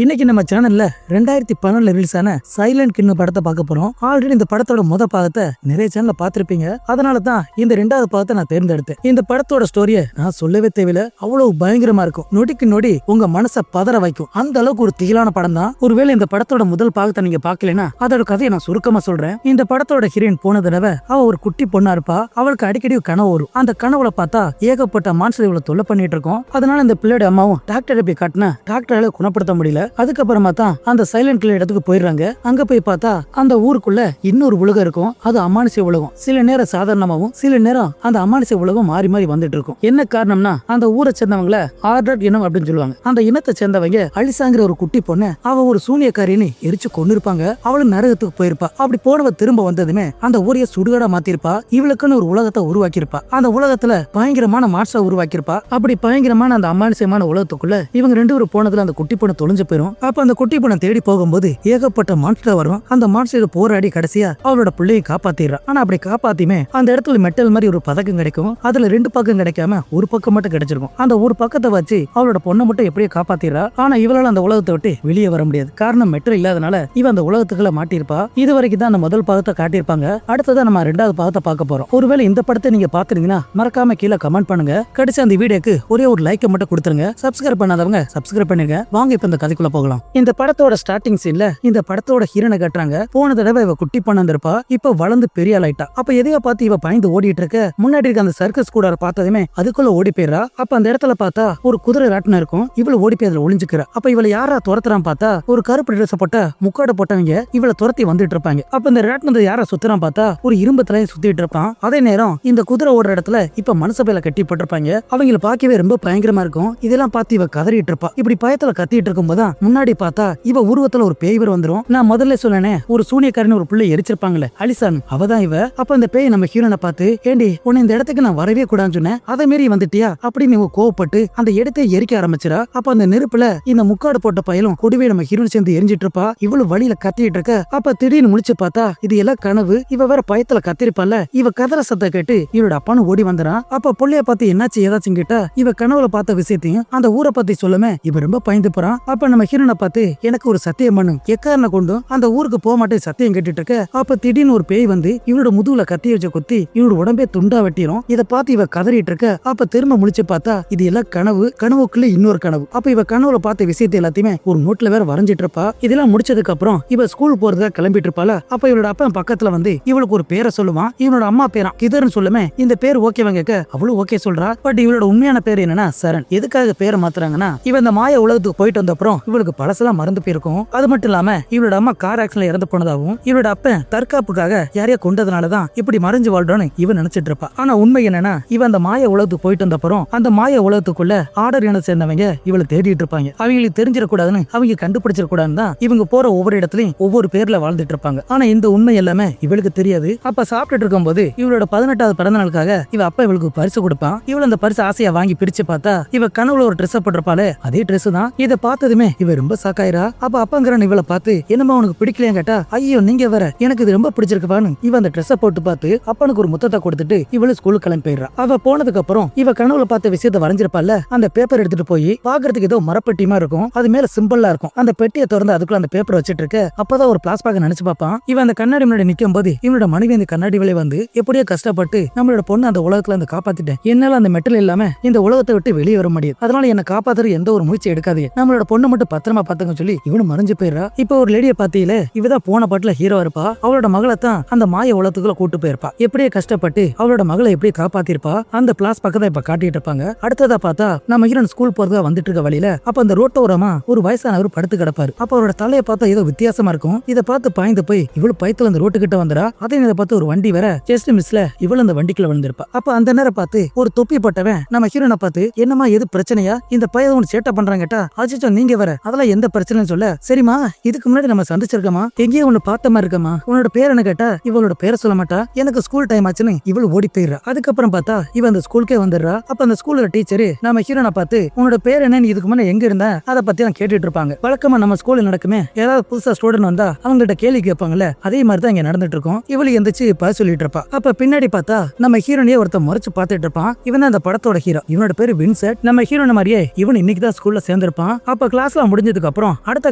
இன்னைக்கு நம்ம சேனல்ல 2011 ரிலீஸ் ஆன சைலண்ட் கிங் படத்தை பார்க்க போறோம். ஆல்ரெடி இந்த படத்தோட பாகத்தை நிறைய சேனல்ல பார்த்திருப்பீங்க. அதனால தான் இந்த ரெண்டாவது பாகத்தை நான் தேர்ந்தெடுத்தேன். இந்த படத்தோட ஸ்டோரியை நான் சொல்லவே தேவையில்ல, அவ்வளவு பயங்கரமா இருக்கும். நொடிக்கு நொடி உங்க மனசை பதற வைக்கும். அந்த அளவுக்கு ஒரு திகிலான படம் தான். ஒருவேளை இந்த படத்தோட முதல் பாகத்தை நீங்க பாக்கலனா அதோட கதையை நான் சுருக்கமா சொல்றேன். இந்த படத்தோட ஹீரோயின் போன தடவை அவ ஒரு குட்டி பொண்ணா இருப்பா. அவளுக்கு அடிக்கடி கனவு வரும். அந்த கனவுல பார்த்தா ஏகப்பட்ட மான்ஸ்டர் இவளை தொல்லை பண்ணிட்டு இருக்கும். அதனால இந்த பிள்ளையோட அம்மாவும் டாக்டரை போய் காட்டினா டாக்டரால குணப்படுத்த முடியல. அதுக்கப்புறமா தான் அந்த சைலண்ட் கில்லர் இடத்துக்கு போயிடுறாங்க. அங்க போய் பார்த்தா அந்த ஊருக்குள்ள இன்னொரு உலகம் இருக்கும். அது அமானுஷ்ய உலகம். சில நேரம் சாதாரணமாவும் சில நேரம் அந்த அமானுஷ்ய உலகம் மாறி மாறி வந்துட்டு இருக்கும். என்ன காரணம்னா அந்த ஊரை சேர்ந்தவங்கள ஆர்டர் இனம் அப்படின்னு சொல்லுவாங்க. அந்த இனத்தை சேர்ந்தவங்க அலிசாங்கிற ஒரு குட்டி பொண்ணு அவ ஒரு சூனியக்காரின்னு எரிச்சு கொண்டு இருப்பாங்க. அவளும் நரகத்துக்கு போயிருப்பா. அப்படி போனவ திரும்ப வந்ததுமே அந்த ஊரைய சுடுகாடா மாத்திருப்பா. இவளுக்குன்னு ஒரு உலகத்தை உருவாக்கியிருப்பா. அந்த உலகத்துல பயங்கரமான மாற்ற உருவாக்கியிருப்பா. அப்படி பயங்கரமான அந்த அமானுஷ்யமான உலகத்துக்குள்ள இவங்க ரெண்டு பேரும் போனதுல அந்த குட்டி பொண்ணு தொலைஞ்சு போயிரும். அப்ப அந்த குட்டி பொண்ணை தேடி போகும்போது ஏகப்பட்ட மான்ஸ்டர் வரும். அந்த மான்ஸ்டர் போராடி கடைசியா அவளோட பிள்ளையை காப்பாத்திடுறா. ஆனா அப்படி காப்பாத்தியுமே அந்த இடத்துல மெட்டல் மாதிரி ஒரு பதக்கம் கிடைக்கும். அதுல ரெண்டு பக்கம் கிடைக்காம ஒரு பக்கம் மட்டும் கிடைச்சிருக்கும். அந்த ஒரு பக்கத்தை வச்சு அவளோட பொண்ணை மட்டும் எப்படியே காப்பாத்திடுறா. ஆனா இவளால அந்த உலகத்தை விட்டு வெளியே வர முடியாது. காரணம் மெட்டல் இல்லாதனால இவ அந்த உலகத்துக்குள்ள மாட்டிருப்பா. இது வரைக்கும் தான் அந்த முதல் பாகத்தை காட்டியிருப்பாங்க. அடுத்ததான் நம்ம ரெண்டாவது பாகத்தை பார்க்க போறோம். ஒருவேளை இந்த படத்தை நீங்க பாத்துறீங்கன்னா மறக்காம கீழே கமெண்ட் பண்ணுங்க. கடைசி அந்த வீடியோக்கு ஒரே ஒரு லைக் மட்டும் கொடுத்துருங்க. சப்ஸ்கிரைப் பண்ணாதவங்க சப்ஸ்கிரைப் பண்ணுங்க. வாங்க இப்ப இந்த கதைக்குள்ள போகலாம். இந்த படத்தோட ஸ்டார்டிங் சீன்ல இந்த படத்தோட ஹீரோனை காட்டுறாங்க. போன தடவை இவ குட்டி பொண்ணா இருப்பா. இப்ப வளர்ந்து பெரிய ஆளாயிட்டா. அப்ப எதையா பார்த்து இவ பயந்து ஓடிட்டு இருக்க. முன்னாடி இருக்க அந்த சர்க்கஸ் கூட பார்த்ததுமே அதுக்குள்ள ஓடி போயிடுறா. அப்ப அந்த இடத்துல பார்த்தா ஒரு குதிரை ராட்டினம் இருக்கும். இவளை ஓடி போய் அதுல ஒளிஞ்சுக்கிறா. அப்ப இவளை யாரா துரத்துறான் பார்த்தா ஒரு கருப்பு ட்ரெஸ் போட்ட முக்காட போட்டவங்க இவளை துரத்தி வந்துட்டு இருப்பாங்க. அப்ப இந்த ராட்டினத்தை யாரா சுத்துறான் பார்த்தா ஒரு இரும்பு தலையை சுத்திட்டு இருப்பான். அதே நேரம் இந்த குதிரை ஓடுற இடத்துல இப்ப மனசபையில கட்டி போட்டிருப்பாங்க. அவங்களை பார்க்கவே ரொம்ப பயங்கரமா இருக்கும். இதெல்லாம் பார்த்து இவ கதறிட்டு இருப்பா. இப்படி பயத்துல கத்திட்டு இருக்கும் போதுதான் முன்னாடி பார்த்தா இவ உருவத்துல ஒரு பேய்வர் வந்துரும். நான் முதல்ல சொன்னேனே ஒரு சூனியக்காரன் ஒரு பிள்ளை எரிச்சிருப்பாங்களே அலிசான், அவதான் இவ. அப்ப அந்த பேய் நம்ம ஹீரோனை பார்த்து ஏண்டி உன்னை இந்த இடத்துக்கு நான் வரவே கூடாதுன்னு சொன்னேன், அதை மீறி வந்துட்டியா அப்படின்னு இவ கோவப்பட்டு அந்த இடத்தை எரிக்க ஆரம்பிச்சிரா. அப்ப அந்த நெருப்புல இந்த முக்காடு போட்ட பயலும் கூடவே நம்ம ஹீரோன் சேர்ந்து எரிஞ்சிட்டு இருப்பா. இவ்வளவு வழியில கத்திட்டு இருக்க. அப்ப திடீர்னு முடிச்சு பார்த்தா இது எல்லாம் கனவு. இவ வேற பயத்துல கத்திருப்பால. இவ கதற சத்த கேட்டு இவரோட அப்பானு ஓடி வந்துறான். அப்ப புள்ளைய பார்த்து என்னாச்சு ஏதாச்சும் கேட்டா இவ கனவுல பார்த்த விஷயத்தையும் அந்த ஊரை பத்தி சொல்லுமே இவ ரொம்ப பயந்து போறான். அப்ப நம்ம ஹீரோனை பார்த்து எனக்கு ஒரு சத்தியம் பண்ணு, எக்காரனை கொண்டும் அந்த ஊருக்கு போக மாட்டேன் சத்தியம் கேட்டுட்டு இருக்க. அப்ப திடீர்னு ஒரு பேய் வந்து இவனோட முதுகுல கத்தி வச்சு கொத்தி இவனோட உடம்பே துண்டா வெட்டிரும். இத பார்த்து இவ கதறிட்டு இருக்க. அப்ப திரும்ப முழிச்சு பார்த்தா இது எல்லாம் கனவு. கனவுக்குள்ள இன்னொரு கனவு. அப்ப இவ கனவுல பார்த்த விஷயத்தை எல்லாத்தையுமே ஒரு நோட்ல வேற வரைஞ்சிட்டு இருப்பா. இதெல்லாம் முடிச்சதுக்கு அப்புறம் இவ ஸ்கூல் போறதுக்காக கிளம்பிட்டு இருப்பால. அப்ப இவளோட அப்பா பக்கத்துல வந்து இவளுக்கு ஒரு பேரை சொல்லுவான். இவனோட அம்மா பேரா கிதர்னு சொல்லுமே. இந்த பேர் ஓகேவாங்க கேட்க அவளும் ஓகே சொல்றா. பட் இவளோட உண்மையான பேர் என்னன்னா சரண். எதுக்காக பேரை மாத்துறாங்கன்னா இவ இந்த மாய உலகத்துக்கு போயிட்டு வந்த அப்புறம் இவளுக்கு பழசெல்லாம் மறந்து போயிருக்கும். அது மட்டும் இல்லாம இவளோட அம்மா கார் ஆக்சிடென்ட்ல இறந்து போனதாகவும் இவளோட அப்பன் தற்காப்புக்காக யாரையா கொண்டதுனாலதான் இப்படி மறைஞ்சு வாழ்றோன்னு இவன் நினைச்சிட்டு இருப்பா. ஆனா உண்மை என்னன்னா இவன் அந்த மாய உலகத்துக்கு போயிட்டு வந்த அப்புறம் அந்த மாய உலகத்துக்குள்ள ஆர்டர் இன சேர்ந்தவங்க இவளை தேடிட்டு இருப்பாங்க. அவங்களுக்கு தெரிஞ்சிடக்கூடாதுன்னு அவங்க கண்டுபிடிச்சிடக்கூடாதுன்னு தான் இவங்க போற ஒவ்வொரு இடத்துலயும் ஒவ்வொரு பேர்ல வாழ்ந்துட்டு இருப்பாங்க. ஆனா இந்த உண்மை எல்லாமே இவளுக்கு தெரியாது. அப்ப சாப்பிட்டுட்டு இருக்கும் போது இவளோட 18வது பிறந்த நாளுக்காக இவ அப்பா இவளுக்கு பரிசு கொடுப்பான். இவள் அந்த பரிசு ஆசையா வாங்கி பிரிச்சு பார்த்தா இவ கனவுல ஒரு ட்ரெஸ் போட்டிருப்பாளே அதே ட்ரெஸ் தான். இதை பார்த்ததுமே இவ ரொம்ப சாக்காயிரா. அப்ப அப்பங்கிறன் இவளை பார்த்து என்னமா உனக்கு பிடிக்கலையா கேட்டா ஐயோ நீங்க வேற எனக்கு இது ரொம்ப பிடிச்சிருக்குப்பான்னு இவ அந்த ட்ரெஸ்ஸை போட்டு பார்த்து அப்பனுக்கு ஒரு முத்தத்தை கொடுத்துட்டு இவளு ஸ்கூலுக்கு கிளம்பி போயிடுறா. அவ போனதுக்கு அப்புறம் இவ கனவுல பார்த்த விஷயத்தை வரைஞ்சிருப்பால அந்த பேப்பர் எடுத்துட்டு போய் பாக்குறதுக்கு ஏதோ மரப்பெட்டிமா இருக்கும். அது மேல சிம்பிளா இருக்கும். அந்த பெட்டியை திறந்து அதுக்குள்ள அந்த பேப்பர் வச்சிட்டு இருக்க. அப்பதான் ஒரு பிளாஸ்பாக நினைச்சு பார்ப்பான். இவன் அந்த கண்ணாடி முன்னாடி நிக்கும் போது இவனோட மனைவி அந்த கண்ணாடி விலை வந்து எப்படியோ கஷ்டப்பட்டு நம்மளோட பொண்ணு அந்த உலகத்துல அந்த காப்பாத்திட்டேன். என்னால அந்த மெட்டல் இல்லாம இந்த உலகத்தை விட்டு வெளியே வர முடியாது. அதனால என்ன காப்பாத்துற எந்த ஒரு முயற்சி எடுக்காதீங்க. நம்மளோட பொண்ணு மட்டும் பத்திரமா பாத்துங்க சொல்லி இவனு மறைஞ்சு போயிடுறா. இப்ப ஒரு லேடிய பாத்தியில இவதான் போன பாட்டுல ஹீரோ இருப்பா. அவளோட மகளை தான் அந்த மாய உலகத்துக்குள்ள கூட்டு போயிருப்பா. எப்படியே கஷ்டப்பட்டு அவளோட மகளை எப்படி காப்பாத்திருப்பா. அந்த பிளாஸ் பக்கத்தை இப்ப காட்டிட்டு இருப்பாங்க. அடுத்ததா பார்த்தா நம்ம ஹீரோன் ஸ்கூல் போறதா வந்துட்டு இருக்க வழியில அப்ப அந்த ரோட்டோரமா ஒரு வயசானவர் படுத்து கிடப்பாரு. அப்ப அவரோட தலையை பார்த்தா ஏதோ வித்தியாசமா இருக்கும். இதை பார்த்து பாய்ந்து போய் இவ்வளவு பயத்துல அந்த ரோட்டு கிட்ட வந்துடா. அதே நேரம் பார்த்து ஒரு வண்டி வேற ஜஸ்ட் மிஸ்ல இவள் அந்த வண்டிக்குள்ள விழுந்திருப்பா. அப்ப அந்த நேரம் பார்த்து ஒரு தொப்பி போட்டவன் நம்ம ஹீரோனை பார்த்து என்னமா எது பிரச்சனையா இந்த பையன் ஒன்று சேட்டை பண்றாங்க கேட்டா அஜிச்சோ நீங்க வேற அதெல்லாம் எந்த பிரச்சனைன்னு சொல்ல சரிமா இதுக்கு முன்னாடி நம்ம சந்திச்சிருக்கமா எங்கேயோ ஒண்ணு பார்த்த மாதிரி இருக்கமா உன்னோட பேர் என்ன கேட்டா இவளோட பேரை சொல்ல மாட்டா. எனக்கு ஸ்கூல் டைம் ஆச்சுன்னு இவள் ஓடி போயிடுறா. அதுக்கப்புறம் பார்த்தா இவ அந்த ஸ்கூலுக்கே வந்துடுறா. அப்ப அந்த ஸ்கூல்ல டீச்சரு நம்ம ஹீரோனை பார்த்து உன்னோட பேர் என்னன்னு இதுக்கு முன்னாடி எங்க இருந்தா அதை பத்தி நான் கேட்டுட்டு இருப்பாங்க. வழக்கமா நம்ம ஸ்கூல்ல நடக்குமே ஏதாவது புதுசா ஸ்டூடெண்ட் வந்தா அவங்கள்ட்ட கேள்வி கேட்பாங்கல்ல அதே மாதிரி தான் இங்க நடந்துட்டு இருக்கும். இவளு எந்திரிச்சு சொல்லிட்டு இருப்பா. அப்ப பின்னாடி பார்த்தா நம்ம ஹீரோனையே ஒருத்த முறைச்சு பார்த்துட்டு இருப்பான். இவன் அந்த படத்தோட ஹீரோ. இவனோட பேரு வின்சென்ட். நம்ம ஹீரோன மாதிரியே இவன் இன்னைக்கு தான் ஸ்கூல்ல சேர்ந்திருப்பான். அப்ப கிளாஸ்ல எல்லாம் முடிஞ்சதுக்கு அப்புறம் அடுத்த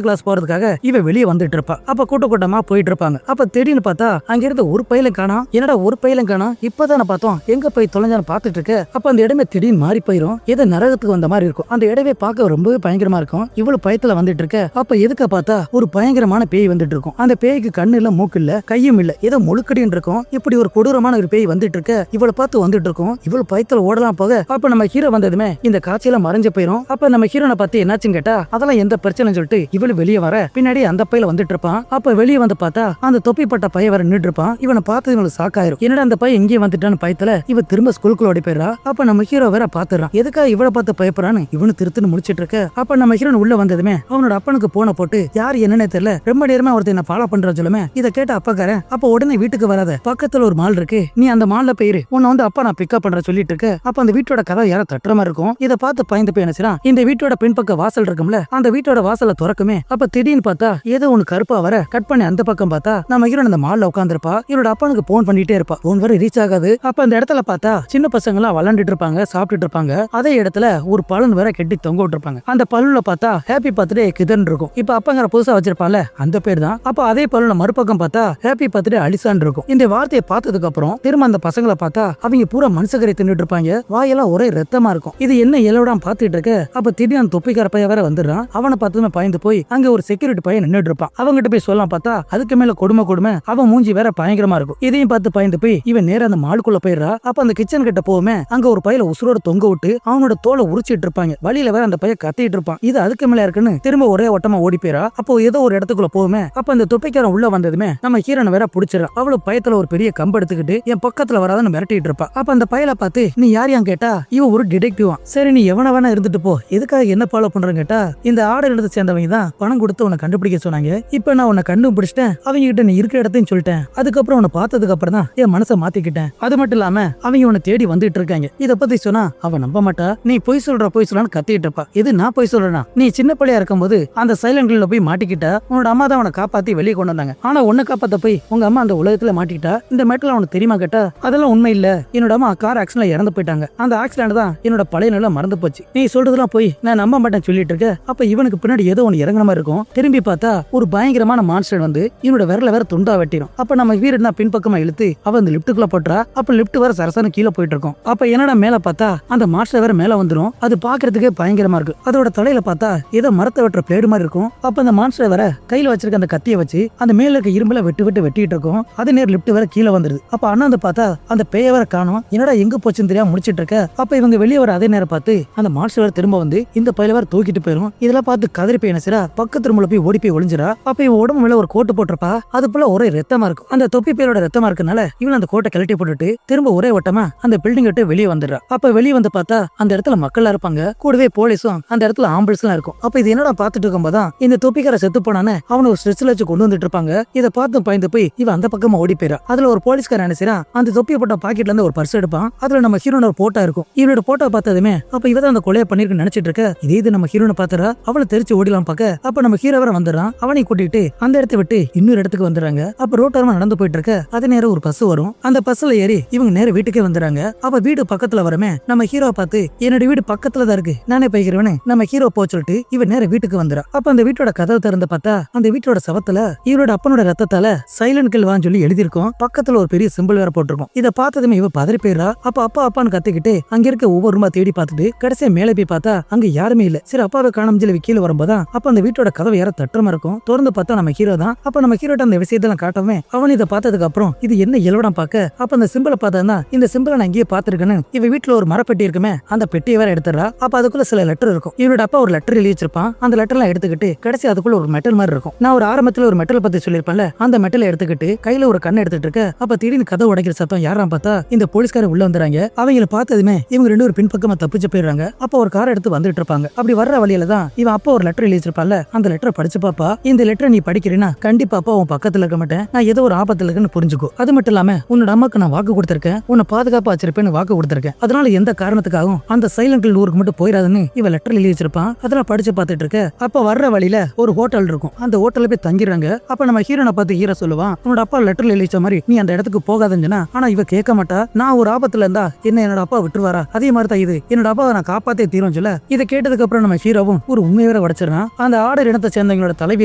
கிளாஸ் போறதுக்காக இவ வெளியே வந்துட்டு இருப்பா. அப்ப கூட்ட கூட்டமா போயிட்டு இருப்பாங்க. அப்ப திடீர்னு பார்த்தா அங்க இருந்த ஒரு பையலும் காணோம். என்னடா ஒரு பையலும் காணோம், இப்பதான பார்த்தோம், எங்க போய் தொலைஞ்சான்னு பாத்துட்டு இருக்க. அப்ப அந்த இடமே திடீர்னு மாறி போயிரும். ஏதோ நரகத்துக்கு வந்த மாதிரி இருக்கும். அந்த இடமே பார்க்க ரொம்பவே பயங்கரமா இருக்கும். இவ்வளவு பயத்துல வந்துட்டு இருக்க. அப்ப எதுக்க பார்த்தா ஒரு பயங்கரமான பேய் வந்துட்டு இருக்கும். அந்த பேய்க்கு கண்ணு இல்ல, மூக்கு இல்ல, கையும் இல்ல, ஏதோ முழுக்கடின்னு இருக்கும். இப்படி ஒரு கொடூரமான ஒரு பேய் வந்துட்டு இருக்க. இவ்வளவு பார்த்து வந்துட்டு இருக்கும். இவ்வளவு பயத்துல ஓடலாம் போக அப்ப நம்ம ஹீரோ வந்ததுமே இந்த காட்சியில மறைஞ்சு போயிரும். அப்ப நம்ம ஹீரோனை பார்த்து என்னாச்சுன்னு கேட்டா அதெல்லாம் எந்த பிரச்சனைன்னு சொல்லிட்டு இவ்வளவு வெளியே வர பின்னாடி அந்த பையில வந்துட்டு இருப்பான். அப்ப வெளியே வந்து பார்த்தா அந்த தொப்பிப்பட்ட பையன் வர நின்று இருப்பான். இவனை பார்த்து இவனுக்கு ஷாக்காயிரும். என்னடா அந்த பையன் எங்கே வந்துட்டான்னு பயத்துல இவ திரும்ப ஸ்கூலுக்குள்ள ஓடி போயிடா. அப்ப நம்ம ஹீரோ வேற பாத்துறான். எதுக்கா இவளை பார்த்து பயப்படுறான்னு இவனு திருத்துன்னு முடிச்சிட்டு இருக்க. அப்ப நம்ம ஹீரோன் உள்ள வந்ததுமே அவனோட அப்பனுக்கு போன போட்டு யாரு என்னன்னே தெரியல, ரொம்ப நேரமா ஒருத்தர் என்ன ஃபாலோ பண்ற சொல்லுமே. இதை கேட்ட அப்பாக்காரன் அப்ப உடனே வீட்டுக்கு வராத, பக்கத்துல ஒரு மால் இருக்கு, நீ அந்த மால்ல போயிரு, உன்னை வந்து அப்பா நான் பிக்கப் பண்ற சொல்லிட்டு இருக்க. அப்ப அந்த வீட்டோட கதை யாரோ தட்டுற மாதிரி இருக்கும். இதை பார்த்து பயந்து போய் என்ன இந்த வீட்டோட பின்பக்க வாசல் இருக்கும்ல, அந்த வீட்டோட வாசல திறக்குமே. அப்ப திடீர்னு பார்த்தா ஏதோ ஒண்ணு கருப்பா வர கட் பண்ணி அந்த பக்கம் பார்த்தா நம்ம ஹீரோன் அந்த மால்ல உட்காந்துருப்பா. இவரோட அப்பனுக்கு போன் பண்ணிட்டே இருப்பா. போன் வர ரீச் ஆகாது. அப்ப அந்த இடத்துல பார்த்தா சின்ன பசங்க எல்லாம் விளையாண்டுட்டு இருப்பாங்க, சாப்பிட்டுட்டு இருப்பாங்க. அதே இடத்துல ஒரு பலூன் வேற கெட்டி தொங்க விட்டுருப்பாங்க. அந்த பலூன்ல பார்த்தா ஹாப்பி பர்த்டே கிதன் இருக்கும். இப்ப அப்பங்கிற புதுசா வச்சிருப்பான்ல அந்த பேர் தான். அப்ப அதே பலூன்ல மறுபக்கம் பார்த்தா ஹாப்பி பர்த்டே அலிசான் இருக்கும். இந்த வார்த்தையை பார்த்ததுக்கு அப்புறம் திரும்ப அந்த பசங்களை பார்த்தா அவங்க பூரா மனுஷகரை தின்னுட்டு இருப்பாங்க. வாயெல்லாம் ஒரே ரத்தமா இருக்கும். இது என்ன எல்லோட பாத்துட்டு இருக்க. அப்ப திடீர்னு தொப்பிக்கார பையன் வேற வந்துடுறான். அவனை பார்த்ததுமே பயந்து போய் அங்க ஒரு செக்யூரிட்டி பையன் நின்னுட்டு இருப்பான். அவங்கிட்ட போய் சொல்லலாம் பார்த்தா அதுக்கு மேல கொடுமை அவன் மூஞ்சி வேற பயங்கரமா இருக்கும். இதையும் பார்த்து பயந்து போய் இவன் நேரா அந்த மாலுக்குள்ள போயிடுறா. அப்ப அந்த கிச்சன் கிட்ட போவுமே அங்க ஒரு பையில உசுரோட தொங்க விட்டு அவனோட தோலை உரிச்சிட்டு இருப்பாங்க. வழியில வேற அந்த பையன் கத்திட்டு இருப்பான். இது அதுக்கு மேல இருக்குன்னு திரும்ப ஒரே ஓட்டமா ஓடி போயிரா. அப்போ ஏதோ ஒரு இடத்துக்குள்ள போவுமே. அப்ப அந்த தொப்பிக்காரன் உள்ள வந்ததுமே நம்ம ஹீரோனை வேற புடிச்சிடறா. அவ்வளவு பயத்துல ஒரு பெரிய கம்பு எடுத்துக்கிட்டு என் பக்கத்துல வராதுன்னு மிரட்டிட்டு இருப்பா. அப்ப அந்த பையல பார்த்து நீ யாரையான்னு கேட்டா இவன் ஒரு டிடெக்டிவா. சரி நீ எவன வேணா இருந்துட்டு போ, எதுக்காக என்ன ஃபாலோ பண்றேன்னு கேட்டா இந்த ஆர்டர் எடுத்து சேர்ந்தவங்க தான் பணம் கொடுத்து உன்னை கண்டுபிடிக்க சொன்னாங்க. இப்ப நான் உன்னை கண்டுபிடிச்சிட்டேன், அவங்க கிட்ட நீ இருக்கிற இடத்தையும் சொல்லிட்டேன். அதுக்கப்புறம் உன்னை பார்த்ததுக்கு அப்புறம் தான் என் மனசை மாத்திக்கிட்டேன். அது மட்டும் இல்லாம அவங்க உன்னை தேடி வந்துட்டு இருக்காங்க. இத பத்தி சொன்னா அவன் நம்ப மாட்டா. நீ பொய் சொல்லலான்னு கத்திட்டு இருப்பா. இது நான் பொய் சொல்றேனா? நீ சின்ன பிள்ளையா இருக்கும் போது அந்த சைலண்ட் கில்ல போய் மாட்டிக்கிட்டா. உன்னோட அம்மா தான் அவனை காப்பாத்தி வெளியே கொண்டு வந்தாங்க. ஆனா உன்னை காப்பாத்த போய் உங்க அம்மா அந்த உலகத்துல மாட்டிக்கிட்டா. இந்த மேட்டர்ல அவனுக்கு தெரியுமா கேட்டா அதெல்லாம் உண்மை இல்ல. என்னோட அம்மா கார் ஆக்சிடென்ட்ல இறந்து போயிட்டாங்க. அந்த ஆக்சிடென்ட் தான் என்னோட பழைய நிலை மறந்து போச்சு. நீ சொல்றதெல்லாம் போய் நான் நம்ப மாட்டேன் சொல்லிட்டு இருக்க. அப்ப இவனுக்கு பின்னாடி ஏதோ ஒன்னு இறங்குற மாதிரி இருக்கும். திரும்பி பார்த்தா ஒரு பயங்கரமான மான்ஸ்டர் வந்து இவனோட விரல வேற துண்டா வெட்டிடும். அப்ப நம்ம வீரன் தான் பின்பக்கமா இழுத்து அவ அந்த லிப்டுக்குள்ள போட்டுறா. அப்ப லிப்ட் வேற சரசன கீழே போயிட்டு இருக்கும். அப்ப என்னடா மேல பார்த்தா அந்த மாஸ்டர் வேற மேல வந்துடும். அது பாக்குறதுக்கே பயங்கரமா இருக்கு. அதோட தலையில பார்த்தா ஏதோ மரத்தை வெட்டுற பிளேடு மாதிரி இருக்கும். அப்ப அந்த மான்ஸ்டர் வேற கையில வச்சிருக்க அந்த கத்தியை வச்சு அந்த மேல இருக்க இரும்புல வெட்டிட்டு இருக்கும். அது நேர் லிப்ட் வேற கீழே வந்துருது. அப்ப அண்ணாந்து பார்த்தா அந்த பேய வேற காணோம். என்னடா எங்க போச்சுன்னு தெரியாம முடிச்சிட்டு இருக்க. அப்ப இவங்க வெளியே வர அதே நேரம் பார்த்து அந்த மான்ஸ்டர் வேற திரும்ப வந்து இந்த பையில வேற தூக்கிட்டு போயிடும். இதெல்லாம் பார்த்து கதறி போய் என்ன பக்கத்து ரூம்ல போய் ஓடி போய் ஒளிஞ்சிரா. அப்ப இவன் உடம்பு மேல ஒரு கோட்டு போட்டிருப்பா. அது போல ஒரே ரத்தமா இருக்கும். அந்த தொப்பி பேரோட ரத்தமா இருக்கனால இவன் அந்த கோட்டை கழட்டி போட்டுட்டு திரும்ப ஒரே ஓட்டமா அந்த பில்டிங் விட்டு வெளியே வந்துடுறா. அப்ப வெளியே வந்து பார்த்தா அந்த இடத்துல மக்கள் இருப்பாங்க. கூடவே போலீஸும் அந்த இடத்துல ஆம்புலன்ஸ் எல்லாம் இருக்கும். அப்ப இது என்னடா பாத்துட்டு இருக்கும்போதான் இந்த தொப்பிக்கார செத்து போனானே அவனை ஒரு ஸ்ட்ரெஸ்ல வச்சு கொண்டு வந்துட்டு இருப்பாங்க. இதை பார்த்து பயந்து போய் இவன் அந்த பக்கமா ஓடி போயிடா. அதுல ஒரு போலீஸ்காரன் என்ன செய்யறான், அந்த தொப்பியை போட்ட பாக்கெட்ல இருந்து ஒரு பர்ஸ் எடுப்பான். அதுல நம்ம ஹீரோனோட ஒரு போட்டோ இருக்கும். இவனோட போட்டோ பார்த்ததுமே அப்ப இவதான் அந்த கொலையை பண்ணிருக்கு நினைச்சிட்டு இருக்க. இது நம்ம ஹீரோனை பாத்துறா. அவளை தெரிச்சு ஓடிலாம் பார்க்க அப்ப நம்ம ஹீரோ வர வந்துடுறான். அவனை கூட்டிட்டு அந்த இடத்தை விட்டு இன்னொரு இடத்துக்கு வந்துடுறாங்க. அப்ப ரோட்டோரமா நடந்து போயிட்டு இருக்க. அதே நேரம் ஒரு பஸ் வரும். அந்த பஸ்ல ஏறி இவங்க நேர வீட்டுக்கே வந்துடுறாங்க. அப்ப வீடு பக்கத்துல வரமே நம்ம ஹீரோ பார்த்து என்னோட வீடு பக்கத்துல தான் இருக்கு, நானே போய்க்கிறேன்னு நம்ம ஹீரோ போ சொல்லிட்டு இவன் நேர வீட்டுக்கு வந்துடுறா. அப்ப அந்த வீட்டோட கதவு திறந்து பார்த்தா அந்த வீட்டோட சவத்துல இவரோட அப்பனோட ரத்தத்தால சைலண்ட் கில் வான்னு சொல்லி எழுதிருக்கும். பக்கத்துல ஒரு பெரிய சிம்பிள் வேற போட்டிருக்கும். இதை பார்த்ததுமே இவ பதறி போயிடுறா. அப்ப அப்பா அப்பான்னு கத்திக்கிட்டு அங்க இருக்க ஒவ்வொரு ரூமா தேடி பார்த்துட்டு கடைசியா மேலே போய் பார்த்தா அங்க யாருமே இல்ல. சரி அப்பாவை காணாம சொல்லி கீழே வரும்போதான் அப்ப அந்த வீட்டோட கதவு யார தட்டுறமா இருக்கும். திறந்து பார்த்தா நம்ம ஹீரோ தான். அப்ப நம்ம ஹீரோட்ட அந்த விஷயத்தெல்லாம் காட்டவே அவன் இதை பார்த்ததுக்கு அப்புறம் இது என்ன எல்லோடம் பார்க்க அப்ப அந்த சிம்பிளை பார்த்தா இந்த சிம்பிளை நான் இங்கேயே பார்த்திருக்கேன்னு இவ வீட்டுல ஒரு மரப்பெட்டி இருக்குமே அந்த பெட்டியை வேற எடுத்துறா. அப்ப அதுக்குள்ள சில லெட்டர் இருக்கும். இவரோட அப்பா ஒரு லெட்டர் எழுதி வச்சிருப்பான். அந்த லெட்டர் எல்லாம் எடுத்துக்கிட்டு கடைசி அதுக்குள்ள ஒரு மெட்டல் மாதிரி இருக்கும். நான் ஒரு ஆரம்பத்துல ஒரு மெட்டல் பத்தி சொல்லிருப்பேன்ல, அந்த மெட்டலை எடுத்துக்கிட்டு கையில ஒரு கண்ணை எடுத்துட்டு இருக்க. அப்ப திடீர்னு கதவு உடைக்கிற சத்தம் யாராம் பார்த்தா இந்த போலீஸ்காரர் உள்ள வந்துறாங்க. அவங்களை பார்த்ததுமே இவங்க ரெண்டு ஒரு பின்பக்கமா தப்பிச்சு போயிடுறாங்க. அப்ப ஒரு கார் எடுத்து வந்துட்டு இருப்பாங்க. அப்படி வர்ற வழியில தான் இவன் அப்பா ஒரு லெட்டர் எழுதி வச்சிருப்பான்ல, அந்த லெட்டரை படிச்சு பாப்பா. இந்த லெட்டரை நீ படிக்கிறீன்னா கண்டிப்பா அப்பா உன் பக்கத்துல இருக்க மாட்டேன், நான் ஏதோ ஒரு ஆபத்துல இருக்குன்னு புரிஞ்சுக்கோ. அது மட்டும் இல்லாம உன்னோட அம்மாக்கு நான் வாக்கு கொடுத்திருக்கேன், உன்னை பாதுகாப்பா வச்சிருப்பேன்னு வாக்கு கொடுத்திருக்கேன். அதனால எந்த காரணத்துக்காகவும் அந்த சைலண்ட் ஊருக்கு மட்டும் போயிடாதுன்னு இவன் லெட்டர் எழுதி வச்சிருப்பான். அதெல்லாம் படிச்சு பார்த்துட்டு இருக்க. அப்ப வர்ற வழியில ஒரு ஹோட்டல் இருக்கும். அந்த ஹோட்டல்ல போய் தங்கிடுறாங்க. அப்ப நம்ம ஹீரோனை பார்த்து ஹீரோ சொல்லுவான், உன்னோட அப்பா லெட்டர்ல எழுதி வச்ச மாதிரி நீ அந்த இடத்துக்கு போகாதன்னா. ஆனா இவ கேட்க மாட்டா. நான் ஒரு ஆபத்துல இருந்தா என்ன என்னோட அப்பா விட்டுருவாரா, அதே மாதிரி தான் இது என்னோட அப்பாவை நான் காப்பாத்தே தீரும் சொல்ல. இதை கேட்டதுக்கு அப்புறம் நம்ம ஹீரோவும் ஒரு உண்மையை கதவை வேற உடைச்சிடறான். அந்த ஆர்டர் இனத்தை சேர்ந்தவங்களோட தலைவி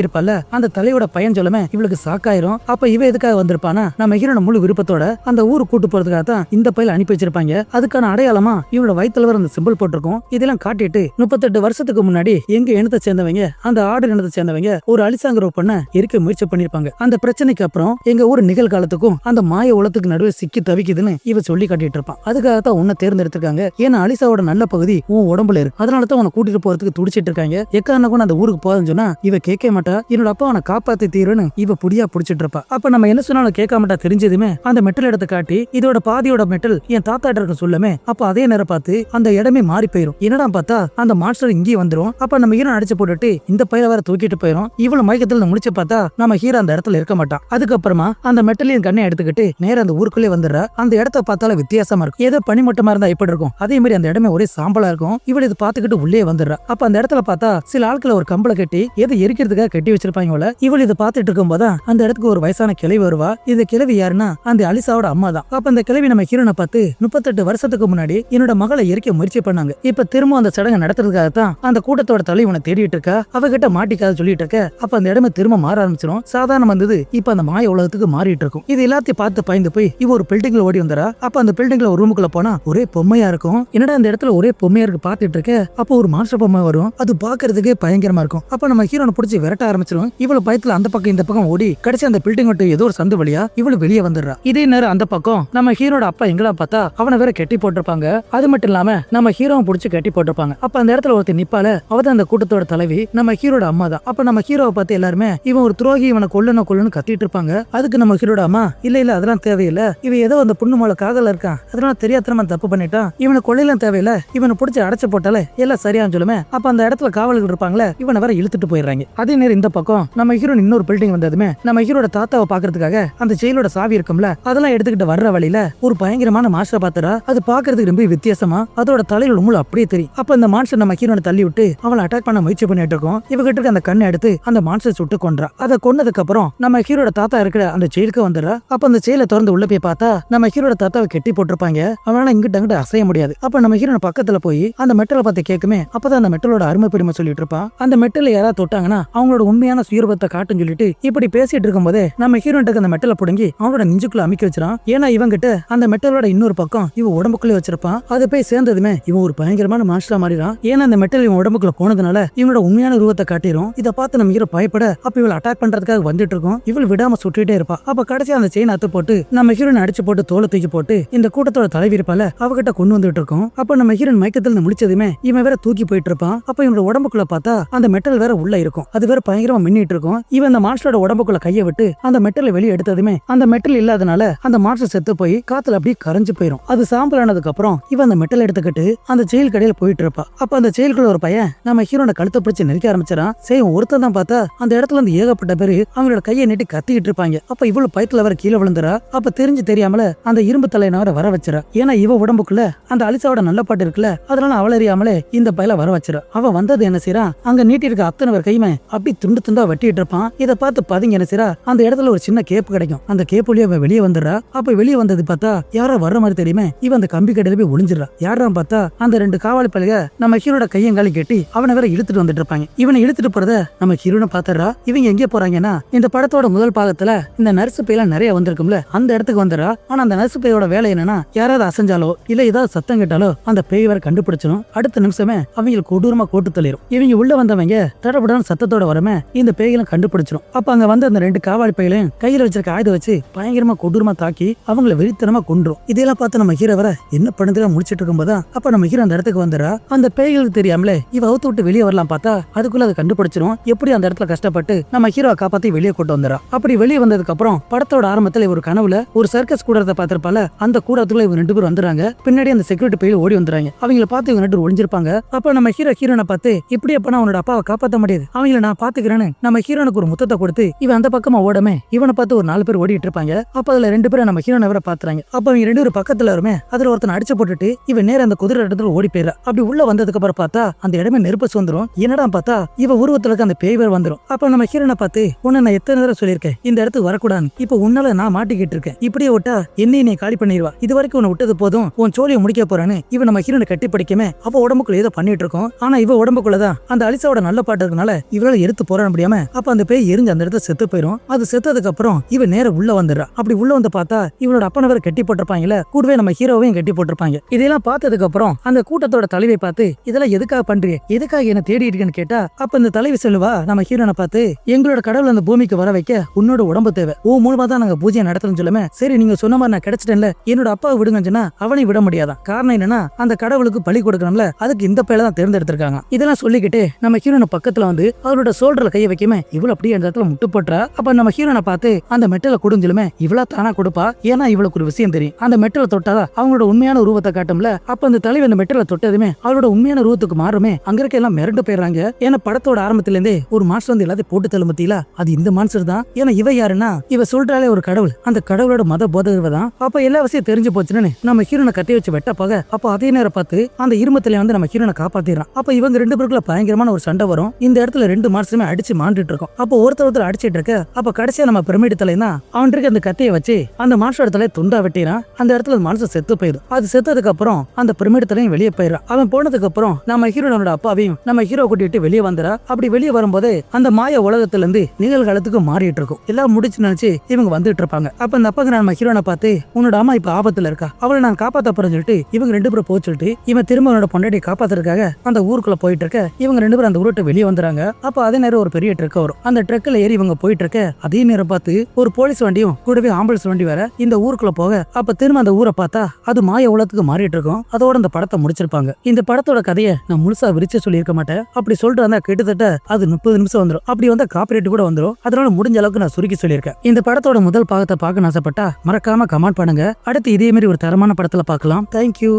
இருப்பால, அந்த தலையோட பையன் சொல்லுமே இவளுக்கு சாக்காயிரும். அப்ப இவ எதுக்காக வந்திருப்பானா, நம்ம ஹீரோன முழு விருப்பத்தோட அந்த ஊருக்கு கூட்டு போறதுக்காக தான் இந்த பையில அனுப்பி வச்சிருப்பாங்க. அதுக்கான அடையாளமா இவளோட வயித்துல வர அந்த சிம்பிள் போட்டிருக்கும். இதெல்லாம் காட்டிட்டு 38 வருஷத்துக்கு முன்னாடி எங்க இனத்தை சேர்ந்தவங்க, அந்த ஆர்டர் இனத்தை சேர்ந்தவங்க ஒரு அலிசாங்கிற பொண்ணை எரிக்க முயற்சி பண்ணிருப்பாங்க. அந்த பிரச்சனைக்கு அப்புறம் எங்க ஊர் நிகழ்காலத்துக்கும் அந்த மாய உலகத்துக்கு நடுவே சிக்கி தவிக்குதுன்னு இவ சொல்லி காட்டிட்டு இருப்பான். அதுக்காகத்தான் உன்னை தேர்ந்தெடுத்திருக்காங்க. ஏன்னா அலிசாவோட நல்ல பகுதி உன் உடம்புல இருக்கு. அதனாலதான் உன்னை கூட்டிட்டு போறதுக்கு துடிச்சிட்டு இருக்காங்க. எக்காரணம் கூட அந்த ஊருக்கு போதுன்னு சொன்னா இவ கேட்க மாட்டா. என்னோட அப்பா அவனை காப்பாத்தி தீருன்னு இவ புடியா புடிச்சிட்டு இருப்பா. அப்ப நம்ம என்ன சொன்னாலும் கேட்க மாட்டா. தெரிஞ்சதுமே அந்த மெட்டல் இடத்தை காட்டி இதோட பாதியோட மெட்டல் என் தாத்தாட்ட இருக்க சொல்லுமே. அப்ப அதே நேரம் பார்த்து அந்த இடமே மாறி போயிரும். என்னடா பார்த்தா அந்த மாஸ்டர் இங்கே வந்துரும். அப்ப நம்ம ஹீரோ அடிச்சு போட்டுட்டு இந்த பையில வேற தூக்கிட்டு போயிரும். இவ்வளவு மயக்கத்துல முடிச்சு பார்த்தா நம்ம ஹீரோ அந்த இடத்துல இருக்க மாட்டான். அதுக்கப்புறமா அந்த மெட்டலின் கண்ணை எடுத்துக்கிட்டு நேரம் அந்த ஊருக்குள்ளே வந்துடுறா. அந்த இடத்த பார்த்தால வித்தியாசமா இருக்கும். ஏதோ பனிமட்டமா இருந்தா எப்படி இருக்கும், அதே மாதிரி அந்த இடமே ஒரே சாம்பலா இருக்கும். இவள் இது பாத்துக்கிட்டு உள்ளே வந்துடுறா. அப்ப அந்த இடத்துல பார்த்தா சில ஆட்களை ஒரு கம்பளை கட்டி ஏதோ எரிக்கிறதுக்காக கட்டி வச்சிருப்பாங்க. இவள் இதை பார்த்துட்டு இருக்கும் போது அந்த இடத்துக்கு ஒரு வயசான கிழவி வருவா. இந்த கிழவி யாருன்னா அந்த அலிசாவோட அம்மா தான். அப்ப அந்த கிழவி நம்ம ஹீரோனை பார்த்து 38 வருஷத்துக்கு முன்னாடி என்னோட மகளை எரிக்க முயற்சி பண்ணாங்க. இப்ப திரும்ப அந்த சடங்கை நடத்துறதுக்காக தான் அந்த கூட்டத்தோட தலை இவனை தேடிட்டு இருக்கா. அவகிட்ட மாட்டிக்காத சொல்லிட்டு இருக்க. அப்ப அந்த இடமே திரும்ப மாற ஆரம்பிச்சிடும். சாதாரண வந்தது இப்ப அந்த மாய உலகத்துக்கு மாறிட்டு இருக்கும். இது எல்லாத்தையும் பார்த்து பயந்து போய் இவ ஒரு பில்டிங்ல ஓடி வந்துறா. அப்ப அந்த பில்டிங்ல ஒரு ரூமுக்குள்ள போனா ஒரே பொம்மையா இருக்கும். என்னடா அந்த இடத்துல ஒரே பொம்மையா இருக்கு பாத்துட்டு இருக்க. அப்போ ஒரு மாஸ்டர் பொம்மை வரும். அது பாக்குறதுக்கே பயங்கரமா இருக்கும். அப்ப நம்ம ஹீரோனை பிடிச்சி விரட்ட ஆரம்பிச்சிடும். இவ்வளவு பயத்துல அந்த பக்கம் இந்த பக்கம் ஓடி கடைசி அந்த பில்டிங் விட்டு ஏதோ ஒரு சந்து வழியா இவ்வளவு வெளியே வந்துடுறா. இதே நேரம் அந்த பக்கம் நம்ம ஹீரோட அப்பா எங்களா பார்த்தா அவனை வேற கட்டி போட்டிருப்பாங்க. அது மட்டும் இல்லாம நம்ம ஹீரோவை பிடிச்சி கட்டி போட்டிருப்பாங்க. அப்ப அந்த இடத்துல ஒருத்தர் நிப்பால, அவதான் அந்த கூட்டத்தோட தலைவி நம்ம ஹீரோட அம்மா தான். அப்ப நம்ம ஹீரோவை பார்த்து எல்லாருமே இவன் ஒரு துரோகி, இவனை கொல்லணும் கத்திட்டு இருப்பாங்க. அதுக்கு நம்ம ஹீரோட அம்மா இல்ல அதெல்லாம் தேவையில்லை, இவன் ஏதோ அந்த பொண்ணு மேல காதல இருக்கான், அதனால தெரியாதனமா தப்பு பண்ணிட்டான், இவனை கொள்ளையெல்லாம் தேவையில்லை, இவனை பிடிச்சி அடைச்சு போட்டாலே எல்லாம் சரியான்னு சொல்லுமே. அப்ப அந்த இடத்துல காவல்கள் இருப்பாங்களே, இவனை வேற இழுத்துட்டு போயிடுறாங்க. அதே நேரம் இந்த பக்கம் நம்ம ஹீரோன் இன்னொரு பில்டிங் வந்ததுமே நம்ம ஹீரோட தாத்தாவை பாக்குறதுக்காக அந்த ஜெயிலோட சாவி இருக்கும்ல, அதெல்லாம் எடுத்துக்கிட்டு வர்ற வழியில ஒரு பயங்கரமான மாஸ்டரை பாத்துறா. அது பாக்குறதுக்கு ரொம்ப வித்தியாசமா அதோட தலையில முழு அப்படியே தெரியும். அப்ப அந்த மான்ஸ்டர் நம்ம ஹீரோனை தள்ளி விட்டு அவளை அட்டாக் பண்ண முயற்சி பண்ணிட்டு இருக்கோம். இவகிட்ட இருக்க அந்த கண்ணை எடுத்து அந்த மான்ஸ்டர் சுட்டு கொன்றா. அதை கொன்னதுக்கு அப்புறம் நம்ம ஹீரோட தாத்தா இருக்கிற அந்த ஜெயிலுக்கு வந்துடுறா. அப்ப அந்த ஜெயில திறந்து உள்ள போய் பார்த்தா நம்ம ஹீரோட தாத்தாவை கெட்டி போட்டிருப்பாங்க. அவனால இங்கிட்ட அங்கிட்ட அசைய முடியாது. அப்ப நம்ம ஹீரோன பக்கத்துல போய் அந்த மெட்டலை பார்த்து கேட்குமே. அப்பதான் அந்த மெட்டலோட அருமை பெருமை சொல்லிட்டு இருப்பான். அந்த மெட்டலை யாராவது தொட்டாங்கன்னா அவங்களோட உண்மையான சுயரூபத்தை காட்டுன்னு சொல்லிட்டு இப்படி பேசிட்டு இருக்கும் போதே நம்ம ஹீரோனுக்கு அந்த மெட்டலை புடுங்கி அவனோட நெஞ்சுக்குள்ள அமைக்க வச்சிடான். ஏன்னா இவங்கிட்ட அந்த மெட்டலோட இன்னொரு பக்கம் இவன் உடம்புக்குள்ளே வச்சிருப்பான். அது போய் சேர்ந்ததுமே இவன் ஒரு பயங்கரமான மாஸ்டரா மாறிடான். ஏன்னா அந்த மெட்டல் இவன் உடம்புக்குள்ள போனதுனால இவனோட உண்மையான உருவத்தை காட்டிரும். இதை பார்த்து நம்ம ஹீரோ பயப்பட அப்ப இவள் அட்டாக் பண்றதுக்காக வந்துட்டு இருக்கும். இவள் விடாம சுட்டுட்டே இருப்பா. அப்ப கடைசி அந்த செயின் அத்து போட்டு நம்ம ஹீரோனை அடிச்சு போட்டு தோலை தூக்கி போட்டு இந்த கூட்டத்தோட தலைவி இருப்பால அவகிட்ட கொண்டு வந்துட்டு இருக்கும். அப்ப நம்ம ஹீரோன் மயக்கத்துல முடிச்சதுமே இவன் வேற தூக்கி போயிட்டு இருப்பான். அப்ப இவனோட உடம்புக்குள்ள பார்த்தா அந்த மெட்டல் வேற உள்ள இருக்கும். அது வேற பயங்கரமா மின்னிட்டு இருக்கும். இவன் அந்த மாஸ்டரோட உடம்புக்குள்ள கையை விட்டு அந்த மெட்டலை வெளியே எடுத்ததுமே அந்த மெட்டல் இல்லாதனால அந்த மாஸ்டர் செத்து போய் காத்துல அப்படியே கரைஞ்சு போயிடும். அது சாம்பல் ஆனதுக்கு அப்புறம் இவன் அந்த மெட்டல் எடுத்துக்கிட்டு அந்த ஜெயில் கடையில போயிட்டு இருப்பா. அப்ப அந்த ஜெயிலுக்குள்ள ஒரு பையன் நம்ம ஹீரோனை கழுத்தை பிடிச்சு நெருக்க ஆரம்பிச்சான். சரி ஒருத்தன் தான் பார்த்தா அந்த இடத்துல இருந்து ஏகப்பட்ட பேரு அவங்களோட கையை நீட்டி கத்திக்கிட்டு இருப்பாங்க. அப்ப இவ்வளவு பயத்துல வர கீழே விழுந்துறா. அப்ப தெரிஞ்சு தெரியாமல அந்த இரும்பு தலையனவரை வர வச்சிரா. ஏன்னா இவ உடம்புக்குள்ள அந்த அலிசாவோட நல்ல பாட்டு இருக்குல்ல, அதனால அவள் அறியாமலே இந்த பையல வர வச்சிரா. அவ வந்தது என்ன செய்யறான், அங்க நீட்டி இருக்க அத்தனை பேர் கையுமே அப்படி துண்டு துண்டா வெட்டிட்டு இருப்பான். இதை பார்த்து பதுங்க என்ன செய்யறா, அந்த இடத்துல ஒரு சின்ன கேப்பு கிடைக்கும். அந்த கேப்புலயே அவ வெளியே வந்துடுறா. அப்ப வெளியே வந்தது பார்த்தா யாரோ வர்ற மாதிரி தெரியுமே. இவன் அந்த கம்பி கடையில போய் ஒளிஞ்சிடறா. யாரான்னு பார்த்தா அந்த 2 காவலி பழக நம்ம ஹீரோட கையங்காலி கட்டி அவனை வேற இழுத்துட்டு வந்துட்டு இருப்பாங்க. இவனை இழுத்துட்டு போறத நம்ம ஹீரோனை பாத்துறா. இவங்க எங்கே போறாங்கன்னா இந்த படத்தோட முதல் பாகத்துல இந்த நர்ஸ் பேயெல்லாம் நிறைய வந்திருக்கும்ல, அந்த இடத்துக்கு வந்துடுறா. ஆனா அந்த நர்ஸ் பேயோட வேலை என்னன்னா யாராவது அசைஞ்சாலோ இல்ல ஏதாவது சத்தம் கேட்டாலோ அந்த பேய் வேற கண்டுபிடிச்சிடும். அடுத்த நிமிஷமே அவங்க கொடூரமா கோட்டு தள்ளிடும். இவங்க உள்ள வந்தவங்க தடபடான சத்தத்தோட வரமே இந்த பேய்களும் கண்டுபிடிச்சிடும். அப்ப அங்க வந்து அந்த 2 காவலி பையலையும் கையில வச்சிருக்க ஆயுத வச்சு பயங்கரமா கொடூரமா தாக்கி அவங்களை வெறித்தனமா கொன்றும். இதெல்லாம் பார்த்து நம்ம ஹீரோ வர என்ன பண்ணுறதுல முடிச்சிட்டு இருக்கும்போது அப்ப நம்ம ஹீரோ அந்த இடத்துக்கு வந்துடுறா. அந்த பேய்களுக்கு தெரியாமலே இவ அவுத்து விட்டு வெளியே வரலாம் பார்த்தா அதுக்குள்ள அதை கண்டுபிடிச்சிடும். எப்படி அந்த இடத்துல கஷ்டப்பட்டு நம்ம ஹீரோ காப்பாத்தி வெளியே கொண்டு வந்துடுறா. அப்படி வெளியே வந்ததுக்கு அப்புறம் படத்தோட ஆரம்பத்துல ஒரு கனவுல ஒரு சர்க்கஸ் கூடத்தை பார்த்திருப்பால, அந்த கூடத்துக்குள்ள இவங்க 2 பேரும் வந்துறாங்க. பின்னாடி அந்த செக்யூரிட்டி பேய் ஓடி வந்துறாங்க. அவங்கள பார்த்து இவங்க 2 பேரும் ஒளிஞ்சிருப்பாங்க. அப்ப நம்ம ஹீரோனை பார்த்து இப்படி அப்ப நான் உன்னோட அப்பாவை காப்பாற்ற முடியாது, அவங்கள நான் பாத்துக்கிறேன்னு நம்ம ஹீரோனுக்கு ஒரு முத்தத்தை கொடுத்து இவன் அந்த பக்கமா ஓடமே இவனை பார்த்து ஒரு 4 பேர் ஓடிட்டு இருப்பாங்க. அப்ப அதுல 2 பேரும் நம்ம ஹீரோனை வேற பாத்துறாங்க. அப்ப அவங்க 2 பேரும் பக்கத்துல வருமே அதுல ஒருத்தன் அடிச்சு போட்டுட்டு இவன் நேர அந்த குதிரை இடத்துல ஓடி போயிடா. அப்படி உள்ள வந்ததுக்கு அப்புறம் பார்த்தா அந்த இடமே நெருப்பு வந்துரும். என்னடா பார்த்தா இவ உருவத்துல அந்த பேய் வேற வந்துரும். அப்ப நம்ம ஹீரோனை பார்த்து உன்னை நான் எத்தனை தடவை சொல்லியிருக்கேன் இந்த இடத்துக்கு வரக்கூடாது, இப்ப உன்னால நான் மாட்டிக்கிட்டு இருக்கேன், இப்படியே விட்டா என்னைய நீ காலி பண்ணிடுவா, இது வரைக்கும் உன்னை விட்டது போதும், உன் சோழியை முடிக்க போறான்னு இவன் நம்ம ஹீரோனை கட்டி படிக்கமே அவ உடம்புக்குள்ள ஏதோ பண்ணிட்டு இருக்கோம். ஆனா இவ உடம்புக்குள்ளதான் தான் அந்த அலிசாவோட நல்ல பாட்டு இருக்கனால இவரால எடுத்து போராட முடியாம அப்ப அந்த பேய் எரிஞ்சு அந்த இடத்துல செத்து போயிடும். அது செத்ததுக்கு அப்புறம் இவன் நேர உள்ள வந்துடுறா. அப்படி உள்ள வந்து பார்த்தா இவனோட அப்பனை வேற கட்டி போட்டிருப்பாங்கல்ல, கூடவே நம்ம ஹீரோவையும் கட்டி போட்டிருப்பாங்க. இதெல்லாம் பார்த்ததுக்கு அப்புறம் அந்த கூட்டத்தோட தலைவை பார்த்து இதெல்லாம் எதுக்காக பண்றீ, எதுக்காக என்ன தேடி இருக்கேன்னு கேட்டா அப்ப இந்த தலைவி சொல்லுவா நம்ம ஹீரோனை பார்த்து, எங்களோட கடவுள் அந்த பூமிக்கு வர வைக்க உன்னோட உடம்பு தேவை, ஓ மூலமா தான் நாங்க பூஜையை நடத்தணும்னு சொல்லுமே. சரி நீங்க சொன்ன மாதிரி நான் கிடைச்சிட்டேன்ல, என்னோட அப்பாவை விடுங்கன்னு சொன்னா அவனை விட முடியாதான். காரணம் என்னன்னா அந்த கடவுளுக்கு பலி கொடுக்கணும்ல, அதுக்கு இந்த பேரை தான் தேர்ந்தெடுத்திருக்காங்க. இதெல்லாம் சொல்லிக்கிட்டு நம்ம ஹீரோனை பக்கத்துல வந்து அவரோட சோல்டர்ல கைய வைக்காம இவ்வளவு அப்படியே அந்த இடத்துல முட்டு போட்டுறா. அப்ப நம்ம ஹீரோனை பார்த்து அந்த மெட்டலை கொடுஞ்சிலுமே இவ்வளவு தானா கொடுப்பா, ஏன்னா இவளுக்கு ஒரு விஷயம் தெரியும், அந்த மெட்டலை தொட்டாதான் அவங்களோட உண்மையான உருவத்தை காட்டும்ல. அப்ப அந்த தலைவர் அந்த மெட்டலை தொட்டதுமே அவளோட உண்மையான உருவத்துக்கு மாறுமே. அங்க இருக்க எல்லாம் மிரண்டு போயிடுறாங்க. ஏன்னா படத்தோட ஆரம்பத்துல இருந்தே ஒரு மாஸ்டர் வந்து எல்லாத்தையும் போட்டு தள்ளுமத்தில அது இந்த மான்ஸ்டர் தான். ஏன்னா இவ யாருன்னா இவ சொல்றாலே ஒரு கடவுள், அந்த கடவுளோட மத போதகர் தான். அப்ப எல்லா விஷயம் தெரிஞ்சு போச்சுன்னு நம்ம ஹீரோனை கட்டி வச்சு வெட்ட போக அப்ப அதே நேரம் பார்த்து அந்த இருமத்தில வந்து நம்ம ஹீரோனை காப்பாத்திடுறான். அப்ப இவங்க ரெண்டு பேருக்குள்ள பயங்கரமான ஒரு சண்டை வரும். இந்த இடத்துல ரெண்டு மான்ஸ்டருமே அடிச்சு மாண்டுட்டு இருக்கும். அப்ப ஒருத்தர் அடிச்சிட்டு இருக்க அப்ப கடைசியா நம்ம பிரமிடு தலைனா அவன் இருக்க அந்த கத்தியை வச்சு அந்த மான்ஸ்டரோட தலையை துண்டா வெட்டிறான். அந்த இடத்துல மான்ஸ்டர் செத்து போயிடும். அது செத்ததுக்கு அப்புறம் அந்த பிரமிடு தலையும் வெளியே போயிடும். அவன் போனதுக்கு அப்புறம் நம்ம ஹீரோனோட அப்பாவையும் நம்ம ஹீரோ கூட்டிட்டு வெளியே வந்துடா. அப்படி வெளியே வரும்போது அந்த மாய உலகத்துல இருந்து நிகழ்காலத்துக்கு மாறிட்டு இருக்கும். எல்லாம் முடிச்சு நினைச்சு இவங்க வந்துட்டு இருப்பாங்க. அப்ப அந்த அப்பா நம்ம ஹீரோனை பார்த்து, உன்னோட அம்மா இப்ப ஆபத்துல இருக்கா, அவளை நான் காப்பாத்த போறேன்னு சொல்லிட்டு இவங்க ரெண்டு பேரும் போச்சுட்டு இவன் திரும்ப அவனோட பொண்டாட்டியை காப்பாத்துறதுக்காக அந்த ஊருக்குள்ள போயிட்டு இருக்க இவங்க ரெண்டு பேரும் அந்த ஊரை வெளியே வந்துறாங்க. அப்ப அதே நேரம் ஒரு பெரிய ட்ரக் வரும். அந்த ட்ரக்ல ஏறி இவங்க போயிட்டு இருக்க அதே நேரம் பார்த்து ஒரு போலீஸ் வண்டியும் கூடவே ஆம்புலன்ஸ் வண்டி வேற இந்த ஊருக்குள்ள போக அப்ப திரும்ப அந்த ஊரை பார்த்தா அது மாய உலகத்துக்கு மாறிட்டு இருக்கும். அதோட அந்த படத்தை முடிச்சிருப்பாங்க. இந்த படத்தோட கதையை நான் முழுசா விரிச்சு சொல்லியிருக்க மாட்டேன். அப்படி சொல்லிட்டு வந்தா கிட்டத்தட்ட அது 30 நிமிஷம் வந்துடும். அப்படி வந்தா காப்பிரைட் கூட வந்துடும். அதனால முடிஞ்ச அளவுக்கு நான் சுருக்கி சொல்லியிருக்கேன். இந்த படத்தோட முதல் பாகத்தை பார்க்க ஆசைப்பட்டா மறக்காம கமெண்ட் பண்ணுங்க. அடுத்து இதே மாதிரி ஒரு தரமான படத்துல பார்க்கலாம். தேங்க்யூ.